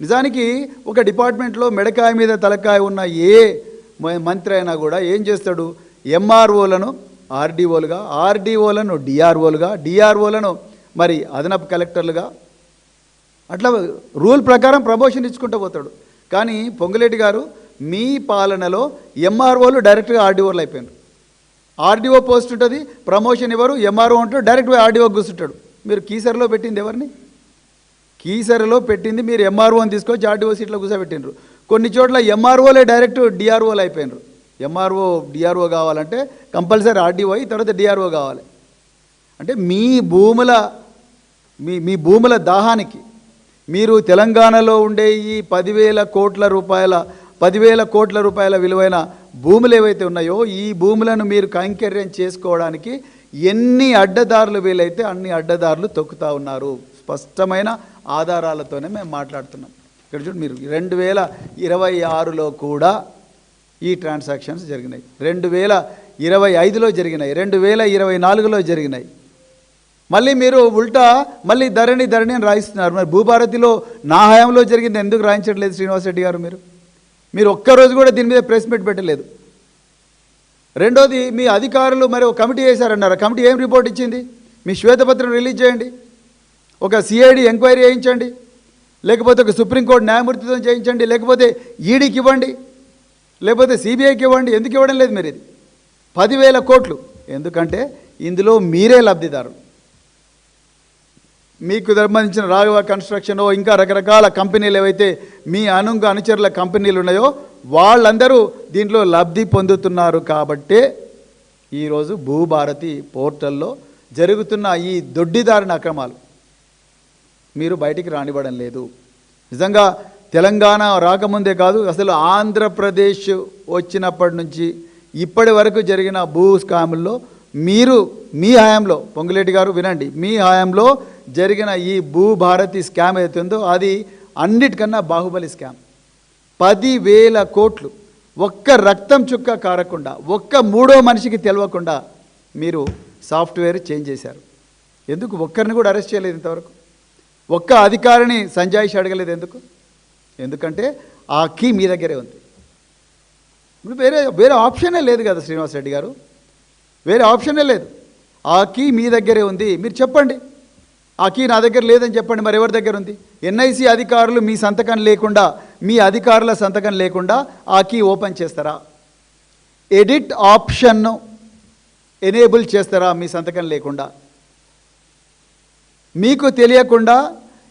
నిజానికి ఒక డిపార్ట్మెంట్లో మెడకాయ మీద తలకాయ ఉన్న ఏ మంత్రి అయినా కూడా ఏం చేస్తాడు, ఎంఆర్ఓలను ఆర్డీఓలుగా, ఆర్డీఓలను డిఆర్ఓలుగా, డిఆర్ఓలను మరి అదనపు కలెక్టర్లుగా అట్లా రూల్ ప్రకారం ప్రమోషన్ ఇచ్చుకుంటూ పోతాడు. కానీ పొంగులేటి గారు మీ పాలనలో ఎంఆర్ఓలు డైరెక్ట్గా ఆర్డీఓలు అయిపోయినారు. ఆర్డీఓ పోస్ట్ ఉంటుంది, ప్రమోషన్ ఇవ్వరు, ఎంఆర్ఓ ఉంటాడు, డైరెక్ట్గా ఆర్డీఓ కూర్చుంటాడు. మీరు కీసరిలో పెట్టింది ఎవరిని? కీసరిలో పెట్టింది మీరు ఎంఆర్ఓని తీసుకొచ్చి ఆర్డీఓ సీట్లో కూర్చోబెట్టినరు. కొన్ని చోట్ల ఎంఆర్ఓలే డైరెక్ట్ డిఆర్ఓలు అయిపోయినారు. ఎంఆర్ఓ డిఆర్ఓ కావాలంటే కంపల్సరీ ఆర్డీఓ అయి తర్వాత డిఆర్ఓ కావాలి. అంటే మీ భూముల దాహానికి మీరు తెలంగాణలో ఉండే ఈ 10,000 కోట్ల రూపాయల విలువైన భూములు ఏవైతే ఉన్నాయో ఈ భూములను మీరు కైంకర్యం చేసుకోవడానికి ఎన్ని అడ్డదారులు వీలైతే అన్ని అడ్డదారులు తొక్కుతూ ఉన్నారు. స్పష్టమైన ఆధారాలతోనే మేము మాట్లాడుతున్నాం. ఇక్కడ చూడండి, మీరు 2026లో కూడా ఈ ట్రాన్సాక్షన్స్ జరిగినాయి, 2025లో జరిగినాయి, 2024లో జరిగినాయి. మళ్ళీ మీరు ఉల్టా మళ్ళీ ధరణి అని రాయిస్తున్నారు. మరి భూభారతిలో నా హయాంలో జరిగింది ఎందుకు రాయించట్లేదు శ్రీనివాస్ రెడ్డి గారు? మీరు ఒక్కరోజు కూడా దీని మీద ప్రెస్ మీట్ పెట్టలేదు. రెండోది, మీ అధికారులు మరి ఒక కమిటీ వేశారన్నారు. కమిటీ ఏం రిపోర్ట్ ఇచ్చింది? మీ శ్వేతపత్రం రిలీజ్ చేయండి, ఒక సిఐడి ఎంక్వైరీ చేయించండి, లేకపోతే ఒక సుప్రీంకోర్టు న్యాయమూర్తితో చేయించండి, లేకపోతే ఈడీకి ఇవ్వండి, లేకపోతే సిబిఐకి ఇవ్వండి. ఎందుకు ఇవ్వడం లేదు మీరు? ఇది 10,000 కోట్లు. ఎందుకంటే ఇందులో మీరే లబ్ధిదారులు. మీకు సంబంధించిన రాఘవ కన్స్ట్రక్షన్ ఇంకా రకరకాల కంపెనీలు ఏవైతే మీ అనుచరుల కంపెనీలు ఉన్నాయో వాళ్ళందరూ దీంట్లో లబ్ధి పొందుతున్నారు. కాబట్టే ఈరోజు భూభారతి పోర్టల్లో జరుగుతున్న ఈ దొడ్డిదారిన అక్రమాలు మీరు బయటికి రానివ్వడం లేదు. నిజంగా తెలంగాణ రాకముందే కాదు, అసలు ఆంధ్రప్రదేశ్ వచ్చినప్పటి నుంచి ఇప్పటి వరకు జరిగిన భూ స్కాముల్లో మీరు మీ హయాంలో, పొంగులేటి గారు వినండి, మీ హయాంలో జరిగిన ఈ భూభారతి స్కామ్ ఏదైతుందో అది అన్నిటికన్నా బాహుబలి స్కామ్. 10,000 కోట్లు ఒక్క రక్తం చుక్క కారకుండా, ఒక్క మూడో మనిషికి తెలియకుండా మీరు సాఫ్ట్వేర్ చేంజ్ చేశారు. ఎందుకు ఒక్కరిని కూడా అరెస్ట్ చేయలేదు ఇంతవరకు? ఒక్క అధికారిని సంజాయిషి అడగలేదు ఎందుకు? ఎందుకంటే ఆ కీ మీ దగ్గరే ఉంది. ఇప్పుడు వేరే ఆప్షనే లేదు కదా శ్రీనివాస్ రెడ్డి గారు, వేరే ఆప్షనే లేదు. ఆ కీ మీ దగ్గరే ఉంది. మీరు చెప్పండి, ఆ కీ నా దగ్గర లేదని చెప్పండి. మరి ఎవరి దగ్గర ఉంది? ఎన్ఐసి అధికారులు మీ సంతకం లేకుండా, మీ అధికారుల సంతకం లేకుండా ఆ కీ ఓపెన్ చేస్తారా? ఎడిట్ ఆప్షన్ను ఎనేబుల్ చేస్తారా మీ సంతకం లేకుండా? మీకు తెలియకుండా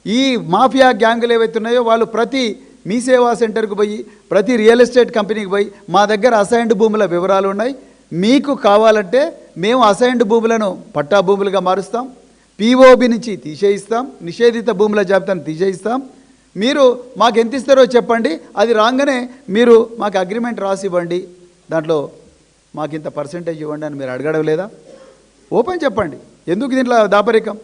ఈ మాఫియా గ్యాంగులు ఏవైతే ఉన్నాయో వాళ్ళు ప్రతి మీ సేవా సెంటర్కి పోయి, ప్రతి రియల్ ఎస్టేట్ కంపెనీకి పోయి మా దగ్గర అసైన్డ్ భూముల వివరాలు ఉన్నాయి, మీకు కావాలంటే మేము అసైన్డ్ భూములను పట్టా భూములుగా మారుస్తాం, పిఓబి నుంచి తీసేయిస్తాం, నిషేధిత భూముల జాబితాను తీసేయిస్తాం, మీరు మాకు ఎంత ఇస్తారో చెప్పండి, అది రాగానే మీరు మాకు అగ్రిమెంట్ రాసి ఇవ్వండి, దాంట్లో మాకు ఇంత పర్సెంటేజ్ ఇవ్వండి అని మీరు అడగడం లేదా? ఓపెన్ చెప్పండి. ఎందుకు దీంట్లో దాపరికం?